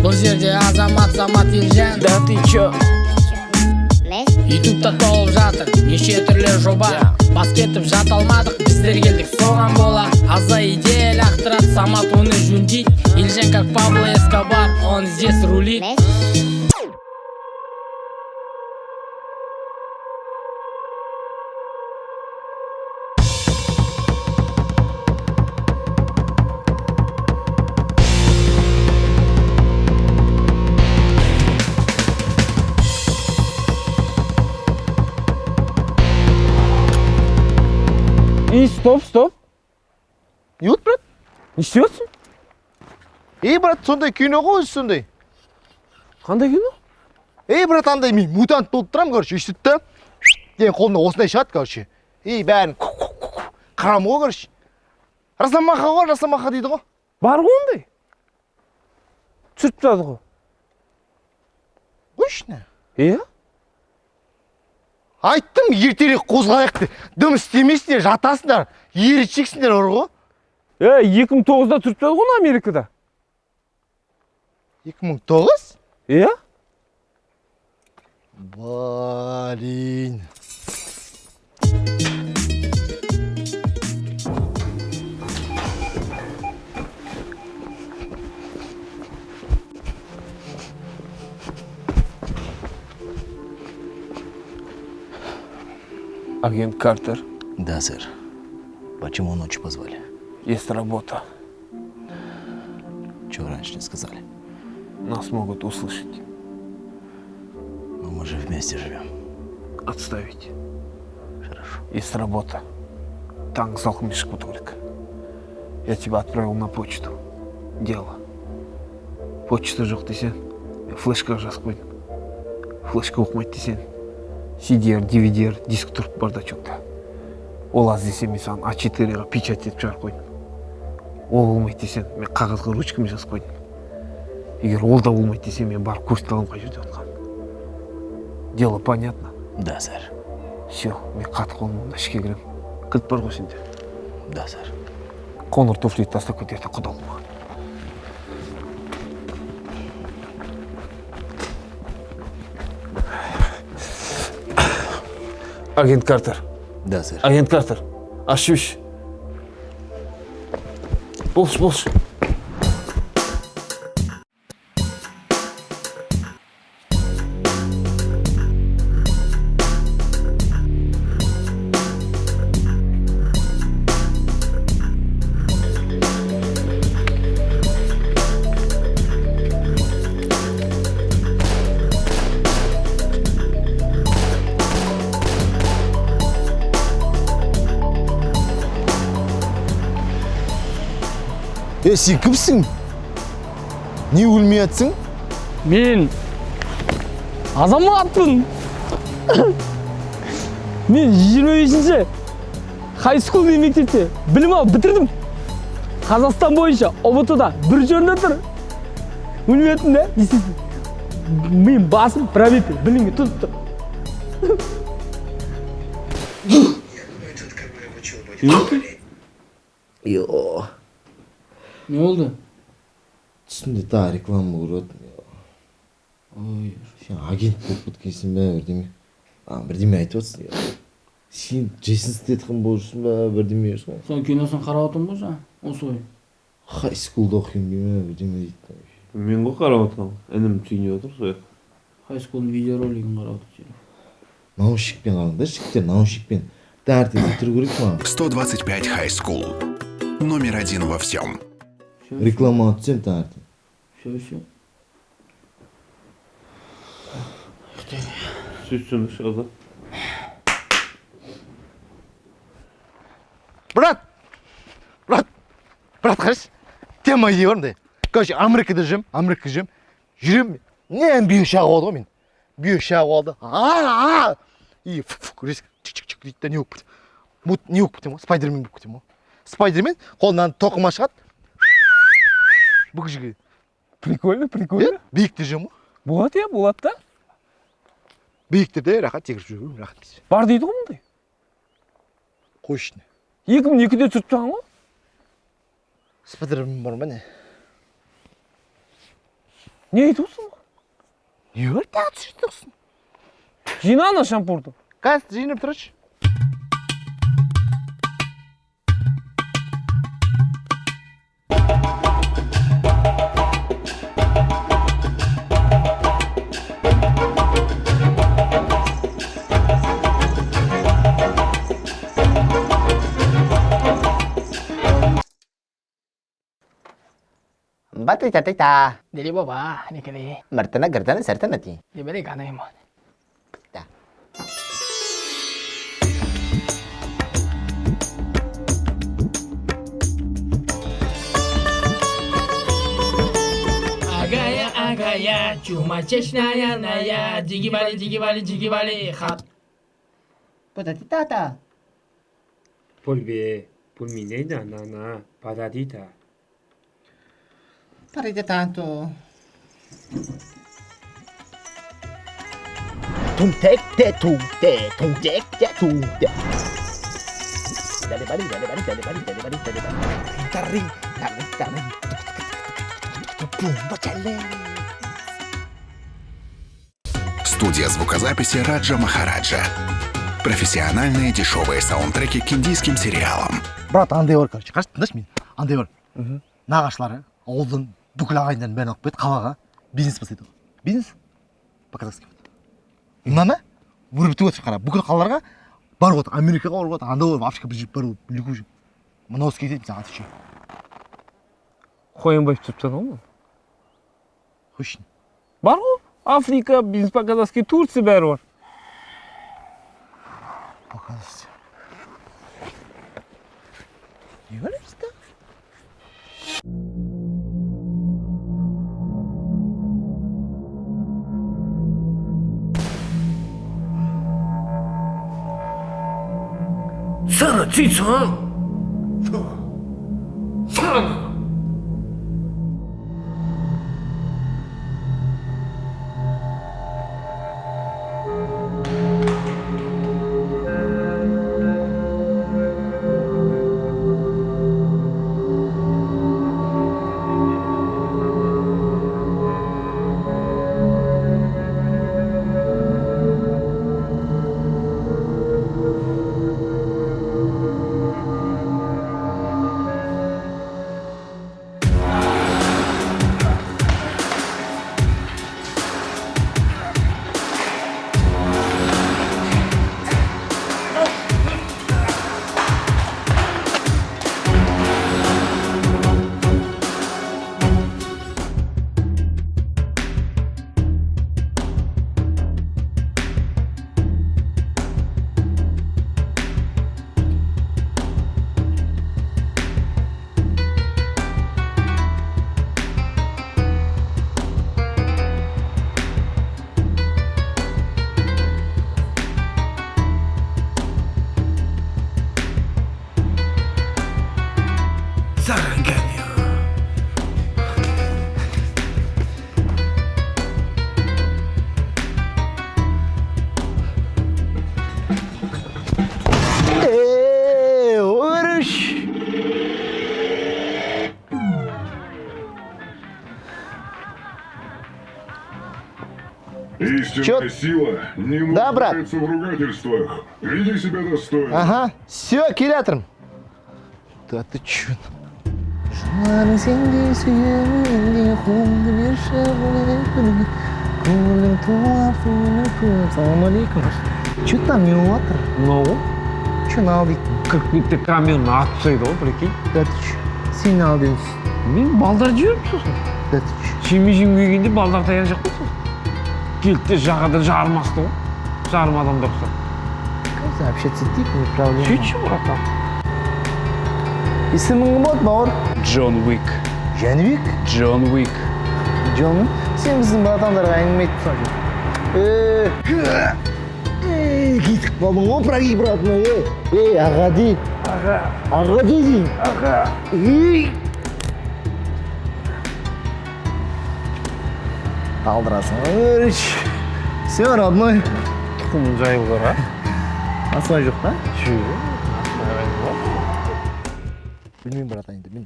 Бұл жерде азамат елжан. Да ты чё? Ютубта толып жатыр неше түрлі жоба. Бас кетіп жата алмадық, біздер келдік соған бола. Аза идея лақтырат, Самат оны жөндейді. Елжан как Пабло Эскобар, он здесь рулит. И стоп. Не болды, брат? Не істеп жатсың? Брат, сондай кино ғой өзі сондай. Қандай кино? Брат, андай мен мутант болып тұрамын, короче, өйстіп та. Қолымда осындай шығады, короче. Бәрін қарам ғой, короче. Расамаха дейді ғой. Бар ғой ондай. Түсіріп тұрады ғой. Қойшыны. Айттым, ертерек қозғалайық деп. Дым істемейсіңдер, жатасыңдар, ері чексіңдер ғой. 2009-да түсіріп тұрады ғой Америкада. 2009? Блин. Агент Картер. Да, сэр. Почему ночью позвали? Есть работа. Чего раньше не сказали? Нас могут услышать. Но мы же вместе живем. Отставить. Хорошо. Есть работа. Танк залқымешку только. Я тебя отправил на почту. Дело. Почта жоқ десең, флешка жазып қойдым. Флешка оқымайды десең, CD-р, DVD-р, диск тұрып бардачокта. Ол аз десең, мен саған А4-ға печать етіп жарып қойдым. Ол болмайды десең, мен қағазға ручкамен жазып қойдым. Егер ол да болмайды десең, мен барып курс алам қай жерде отқан. Дело понятно? Да, сэр. Все, мен қатып қолымда ішке кірем. Кілт бар ғой сенде? Да, сэр. Қоңыр туфлиді тастап кетерді, құдалыма. Агент Картер. Да, сэр. Агент Картер. Ащущ. Болш. Сен кімсің? Не өлмей атсың? Мен азаматпын. Мен 25-ші хай-скул мектепте білім алып бітірдім. Қазақстан бойынша ОБТ-да бір жөнде тұр. Университетінде, естесің. Мен басым пробеппен білімге тұтып тұр. Йо. Не oldu? Түсімде та реклама көріп Ой. Сен агент болып кеткенсің бе, бірдеме айтып отырсың. Сен Джейсон Стейтхэм болырсың ба, бірдеме жүрсің. Sen киносын қарап отырмын ғой жаңа, осы ой. Хай-скулда оқимын деме, бірдеме дейді. Мен ғой қарап отырмын. Інім түйініп отыр сол жақта. Хай-скулдың видеоролигін қарап отырмын. Наушникпен қараңдар, жігіттер, наушникпен. Дәртені тұру керек ма? 125 High School. Номер один во всем. Реклама түсем тәртен. Все. Сөзсің шығады. Брат, қараш, тема ие бар мындай. Короче, Америкада жүрем. Не, бүйі шағы болды ғой мен. Бүйі шағы болды. И резко чик-чик дейді да не болып кетем. Не болып кетем ғой, спайдермен болып кетем ғой. Спайдермен қолынан тоқыма шығады. Бұл жерге. Прикольно. Биікте жүрем ғой. Болады да. Биіктерде рахат секіріп жүргім, рахат кесе. Бар дейді ғой мұндай. Қойшыны. 2002-де түсіріп тұрған ғой. Спайдермен бар ма не? Не айтып отырсың? Не бар тағы түсіріп тұрсың? Жина ана шампурды. Қазір жинап тұршы. Batita. Dili baba, ni kali. Martana gardana sartana ti. Di bali kana mo. Agaya, cuma cheshnaya naya, jigi bali, hat. Potatita. Polve, pulmineda nana, patatita. Parete tanto. 퉁택 퉁택. Dale. Taring. Бумба чале. Студия звукозаписи Раджа Махараджа. Профессиональные дешевые саундтреки к индийским сериалам. Брат, андай бар, короче. Қарсы тыңдашы мен. Андай бар. Нағашылары ауылдың бүкіл ағайындарын бәрін алып кетіп қалаға бизнес бастайды. Бизнес? По-казахски. Мынаны өрбітіп отыр қара. Бүкіл қалаларға барып отыр. Америкаға барып отыр. Анда барып Африка бір барып бүлігі жүр. Мына осы кетеді саған отвечаю. Қоянбаев тұрып жатыр ғой. Қойшын. Бар ғой. Африка, бизнес по-казахски, Турция бәрі бар. По-казахски. Не бар бізде? Сара, цыца! Сара! Истинная сила не Да, брат. нуждается в ругательствах. Веди себя достойно. Ага, все, келатрым. Да ты чё? Жуаның сенде сүйемінде қолды берші бұлай көңілің туасын Ассаламу алейкум. Чё там не отыр? Ну, Чё нал дейтін? кірпікті камераны атып тастайды ғой, прикинь. Да ты чё? Сен ал дейсің. Мен балдар жіберіп сосын. Да ты чё? Жеме келгенде балдар таяқ жақ қой сосын. Келді жағада жармасты ғой. Жарым адамдар ұқсап. Как общаться типа, не проблема. Сөйтші братан. Есімің кім болды, бауыр? Джон Уик. Жәнібек? Джон Уик. Джон, сен біздің братандарға әңгіме айтып тұрсың. Кетіп қалдың ғой, праги братына, аға де. Аға де дейін. Аға. Алдырасың, өріш. Все, родной. Тұқымын жайылғыр, а? Асмай жоқ, та? Жоқ. Білмеймін, брат, енді. Мен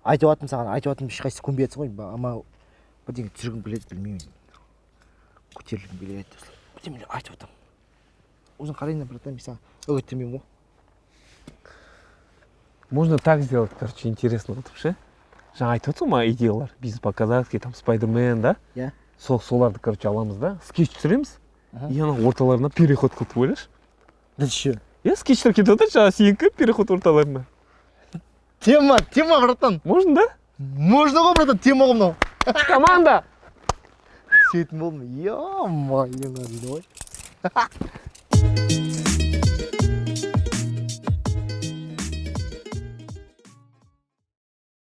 айтып атым саған, айтып атым ешқайсы көнбей жатсың ғой, ама бірдеңе түсіргім келеді білмеймін. Көтерілгім келеді. Бірдеңе айтып отырмын. Өзің қарайын, братан, мен саған үгіттемеймін ғой. Можно так сделать, короче, интересно. Вот вообще. Жаңа айтып отырсың ма идеялар? Бизнес по-казахски, там Спайдермен, да? Иә. Соларды, короче, аламыз да? Скетч түсіреміз. И ана орталарына переход қылып ойлашы. Да че? Иә, скетчтер кетіп жатыр, жаңа сенікі переход орталарына. Тема, братан. Можно, да? Можно ғой, братан, тема ғой мынау. Команда! Сөйтім болдым. Ё-моё, дейді ғой.